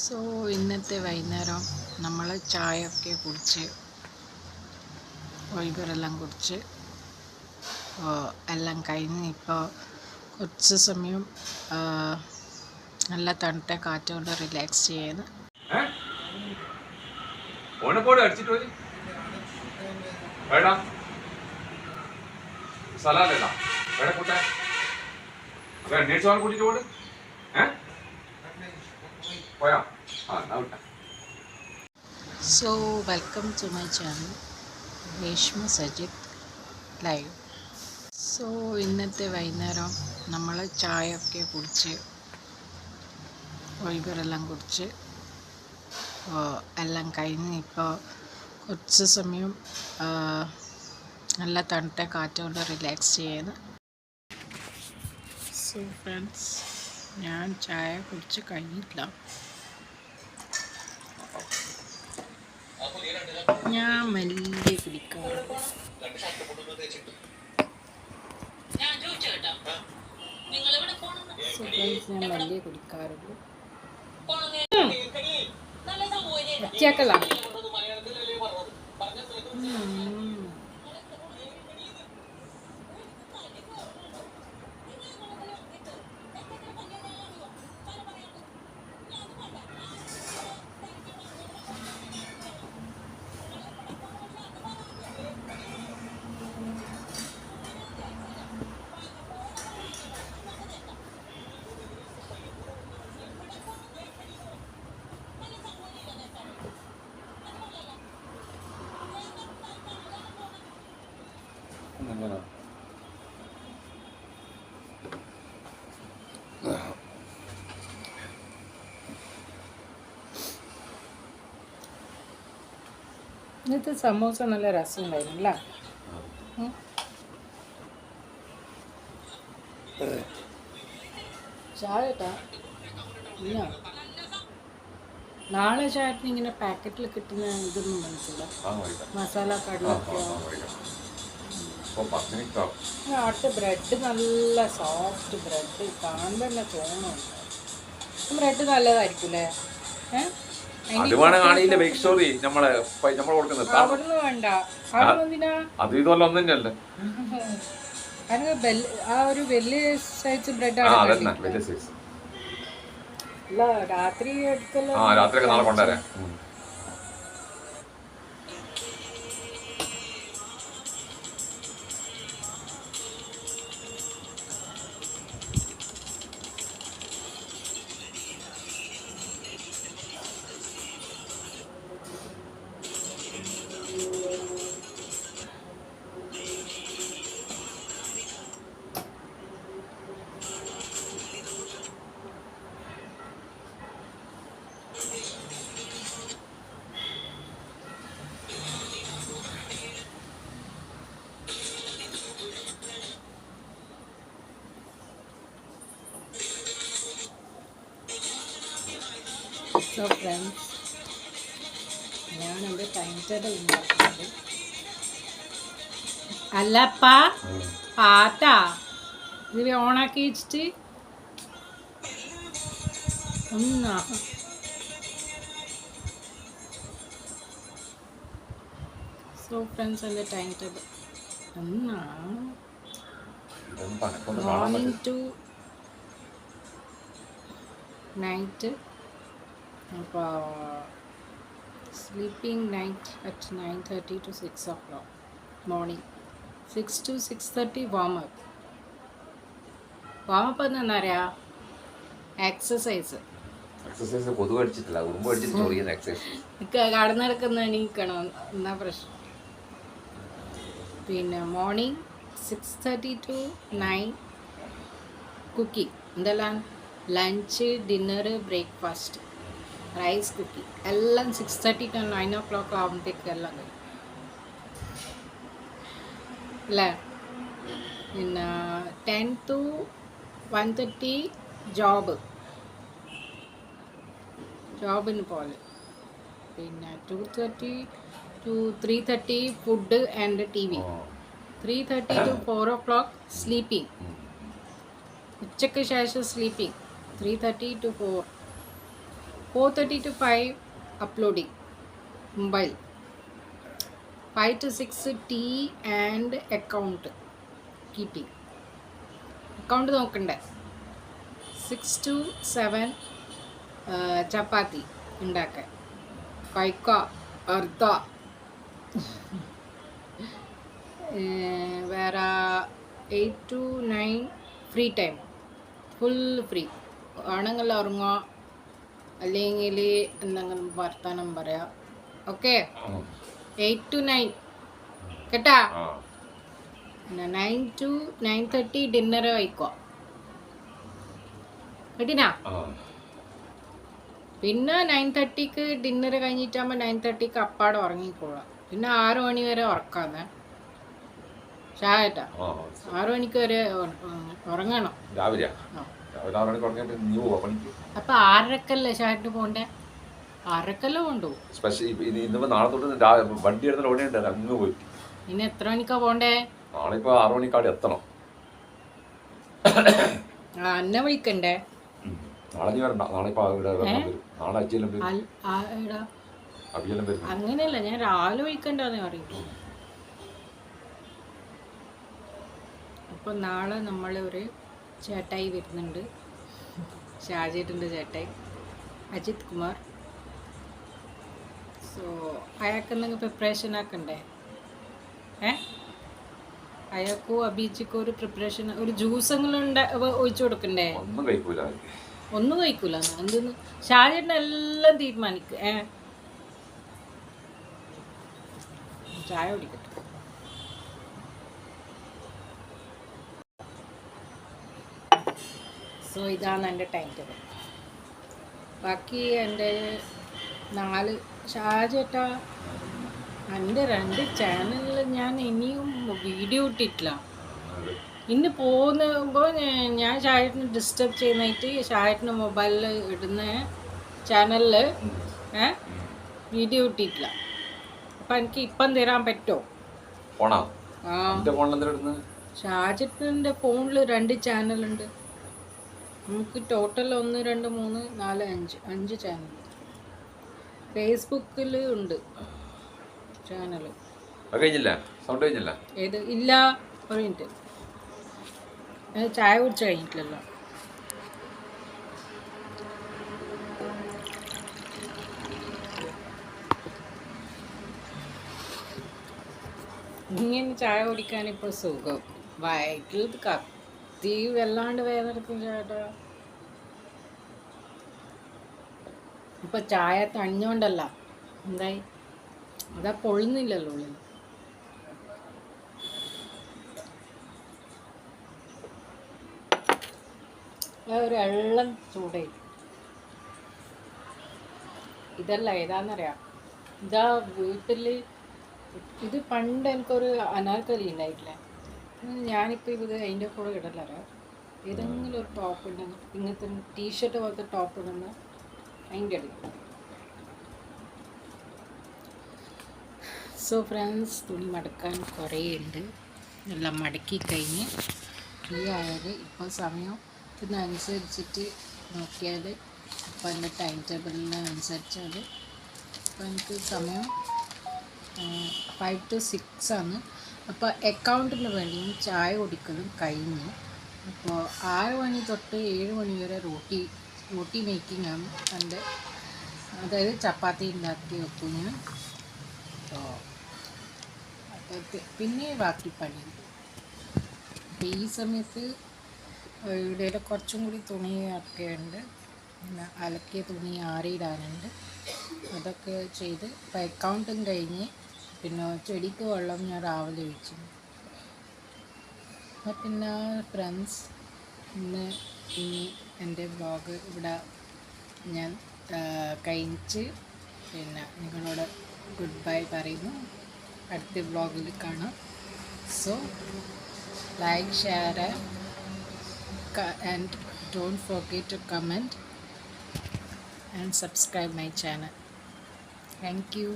So ഇന്നത്തെ വൈകുന്നേരം നമ്മൾ ചായയൊക്കെ കുടിച്ച് ഒഴിവറെല്ലാം കുടിച്ച് എല്ലാം കഴിഞ്ഞ് ഇപ്പോൾ കുറച്ച് സമയം നല്ല തണുത്ത കാറ്റുകൊണ്ട് റിലാക്സ് ചെയ്യുന്നു. So welcome to my channel Reshma Sajith live. So ഇന്നത്തെ വൈകുന്നേരം നമ്മൾ ചായയൊക്കെ കുടിച്ച് ഒഴിവറെല്ലാം കുടിച്ച് എല്ലാം കഴിഞ്ഞ് ഇപ്പോൾ കുറച്ച് സമയം നല്ല തണുത്ത കാറ്റുകൊണ്ട് റിലാക്സ് ചെയ്യുന്നു. സോ ഫ്രണ്ട്സ്, ഞാൻ ചായ കുടിച്ച് കഴിഞ്ഞിട്ടില്ല. ഞാൻ മെല്ലെ കുടിക്കാറുള്ളൂ. ഞാൻ മെല്ലെ കുടിക്കാറുള്ളൂ. ഒറ്റയാക്കല്ല. ഇന്നത്തെ സമോസ നല്ല രസമുണ്ടായിരുന്നു അല്ലേ? ചായ ഇല്ല, നാളെ ചായത്തിന് ഇങ്ങനെ പാക്കറ്റിൽ കിട്ടുന്ന ഇതൊന്നും മനസ്സില്ല. മസാല കടലൊക്കെ ആട്ട് ബ്രെഡ്, നല്ല സോഫ്റ്റ് ബ്രെഡ് കാണുമ്പോൾ തന്നെ തോന്നുന്നുണ്ട്. ബ്രെഡ് നല്ലതായിരിക്കും അല്ലേ? അവിടുന്ന് വേണ്ട, ആ ഒരു വലിയ സൈസ് ബ്രെഡ് അല്ല, രാത്രി എടുക്കല്ലോ. സോ ഫ്രണ്ട്സ്, ഞാനെൻ്റെ ടൈം ടേബിൾ ഉണ്ടാക്കുന്നത് അല്ലപ്പാ പാട്ടാ ഇത് ഓണാക്കി വെച്ചിട്ട് ഒന്നാ. സോ ഫ്രണ്ട്സ്, എൻ്റെ ടൈം ടേബിൾ ഒന്നാ മോർണിംഗ് ടു നൈറ്റ്. അപ്പോൾ sleeping night at 9:30 to 6 o'clock morning. 6 to 6:30 warm up. Warm up എന്താ പറയാ? എക്സസൈസ്. കടന്നെടുക്കുന്ന എണീക്കണം എന്നാ പ്രശ്നം. പിന്നെ മോർണിംഗ് 6:30 to 9 കുക്കിംഗ്. എന്തെല്ലാം? Lunch, dinner, breakfast, rice cooking എല്ലാം 6:30 to 9 o'clock ആകുമ്പോഴത്തേക്ക് എല്ലാം കഴിയും അല്ലേ? പിന്നെ 10 to 1:30 ജോബിന് പോലെ. പിന്നെ 2:30 to 3:30 food and TV. 3:30 to 4 o'clock sleeping. ഉച്ച ഉച്ചയ്ക്ക് ശേഷം sleeping 3:30 to 4, 4:30 to 5 uploading mobile, 5 to 6 tea and account keeping, account നോക്കണ്ടേ. 6 to 7 ചപ്പാത്തി ഉണ്ടാക്കാൻ, കഴിക്ക അർദ്ധ. വേറെ 8 to 9 free time, full free. ആണെങ്കിൽ ഉറങ്ങുക, അല്ലെങ്കിൽ എന്തെങ്കിലും വർത്തമാനം പറയാം. ഓക്കെ, 8 to 9 കേട്ടാ. 9 to 9:30 ഡിന്നർ കഴിക്കുക കേട്ടിനാ. പിന്നെ 9:30 ഡിന്നർ കഴിഞ്ഞിട്ടാകുമ്പോൾ 9:30 അപ്പാടെ ഉറങ്ങിക്കോളാം. പിന്നെ 6 മണി വരെ ഉറക്കാന്ന് ഷാട്ടാ. 6 മണിക്ക് വരെ ഉറങ്ങണം രാവിലെ. അപ്പൊ 6:30 ഷാട്ട് പോണ്ടേ? 6:30 കൊണ്ടുപോകും. ഇനി എത്ര മണിക്കാ പോണ്ടേ? നാളെ 6 മണിക്കാട് എത്തണം. എന്നെ വിളിക്കണ്ടേ? അങ്ങനെയല്ല, ഞാൻ രാവിലെ വിളിക്കണ്ടെന്ന് പറയുന്നു. അപ്പൊ നാളെ നമ്മളൊരു ചേട്ടായി വരുന്നുണ്ട്, ഷാജേട്ടൻ്റെ ചേട്ടായി അജിത് കുമാർ. സോ അയാൾക്ക് എന്തെങ്കിലും പ്രിപ്പറേഷൻ ആക്കണ്ടേ? അയാൾക്കോ അബീജിക്കോ ഒരു പ്രിപ്പറേഷൻ, ഒരു ജ്യൂസ് എങ്ങനെ ഒഴിച്ചു കൊടുക്കണ്ടേ? ഒന്നും കഴിക്കൂല. എന്തെന്ന് ഷാജേട്ടൻ എല്ലാം തീരുമാനിക്കും. ചായ കുടിക്കട്ടെ. സോ ഇതാണ് എൻ്റെ ടൈം ടേബിൾ. ബാക്കി എൻ്റെ 4 ഷാജേട്ടാ, എൻ്റെ 2 ചാനലിൽ ഞാൻ ഇനിയും വീഡിയോ ഇട്ടിട്ടില്ല. ഇന്ന് പോകുമ്പോൾ ഞാൻ ഷാജേട്ടനെ ഡിസ്റ്റർബ് ചെയ്യുന്നതായിട്ട് ഷാജേട്ടൻ്റെ മൊബൈലിൽ ഇടുന്ന ചാനലിൽ വീഡിയോ ഇട്ടിട്ടില്ല. അപ്പം എനിക്ക് ഇപ്പം തരാൻ പറ്റുമോ? ഷാജേട്ടൻ്റെ ഫോണിൽ 2 ചാനലുണ്ട്. നമുക്ക് ടോട്ടൽ 1 2 3 4 5 ചാനൽ. ഫേസ്ബുക്കിൽ ഉണ്ട് ചാനൽ. ഏത്? ഇല്ല, ഒരു മിനിറ്റ്. ചായ കുടിച്ച് കഴിഞ്ഞിട്ടില്ലല്ലോ. ഇങ്ങനെ ചായ കുടിക്കാൻ ഇപ്പോൾ സുഖം. വയറ്റിൽ കത്തി വല്ലാണ്ട് വേദനെടുക്കും ചേട്ടാ. ഇപ്പൊ ചായ തണിഞ്ഞോണ്ടല്ല, എന്തായി അതാ പൊള്ളുന്നില്ലല്ലോ ഉള്ളിൽ. ഒരു വെള്ളം ചൂടായി. ഇതല്ല, ഏതാന്നറിയാം. ഇതാ വീട്ടിൽ ഇത് പണ്ട് എനിക്കൊരു അനാർക്കലി ഉണ്ടായിട്ടില്ലേ, ഞാനിപ്പോൾ ഇത് അതിൻ്റെ കൂടെ ഇടലറിയാം. ഏതെങ്കിലും ഒരു ടോപ്പ് ഉണ്ടെന്ന്, ഇങ്ങനത്തെ ടീഷർട്ട് പോലത്തെ ടോപ്പ് ഇടുന്ന അതിൻ്റെ ഇടയിൽ. സോ ഫ്രണ്ട്സ്, തുണി മടക്കാൻ കുറേ ഉണ്ട്. എല്ലാം മടക്കി കഴിഞ്ഞ് ഫ്രീ ആയാൽ ഇപ്പോൾ സമയം ഇതിനനുസരിച്ചിട്ട് നോക്കിയാൽ, ഇപ്പോൾ എൻ്റെ ടൈം ടേബിളിനനുസരിച്ചാൽ ഇപ്പോൾ എനിക്ക് സമയം 5 to 6 ആണ്. അപ്പോൾ അക്കൗണ്ടിന് വേണ്ടി ചായ കുടിക്കലും കഴിഞ്ഞ്. അപ്പോൾ 6 മണി തൊട്ട് 7 മണി വരെ റോട്ടി മേക്കിംഗ് ആണ് എൻ്റെ. അതായത് ചപ്പാത്തി ഉണ്ടാക്കി വെക്കും ഞാൻ. അപ്പോൾ പിന്നെ ബാക്കി പണി. അപ്പോൾ ഈ സമയത്ത് ഇവിടെ കുറച്ചും കൂടി തുണിയൊക്കെ ഉണ്ട്. പിന്നെ അലക്കിയ തുണി ആറിയിടാനുണ്ട്. അതൊക്കെ ചെയ്ത് ഇപ്പോൾ അക്കൗണ്ടും കഴിഞ്ഞ്. പിന്നെ ചെടിക്ക് വെള്ളം ഞാൻ രാവിലെ ഒഴിച്ചു. അപ്പോൾ പിന്നെ ഫ്രണ്ട്സ്, ഇന്ന് എൻ്റെ വ്ളോഗ് ഇവിടെ ഞാൻ കഴിച്ച് പിന്നെ നിങ്ങളോട് ഗുഡ് ബൈ പറയുന്നു. അടുത്ത വ്ളോഗിൽ കാണാം. So like, share and don't forget to comment and subscribe my channel. Thank you.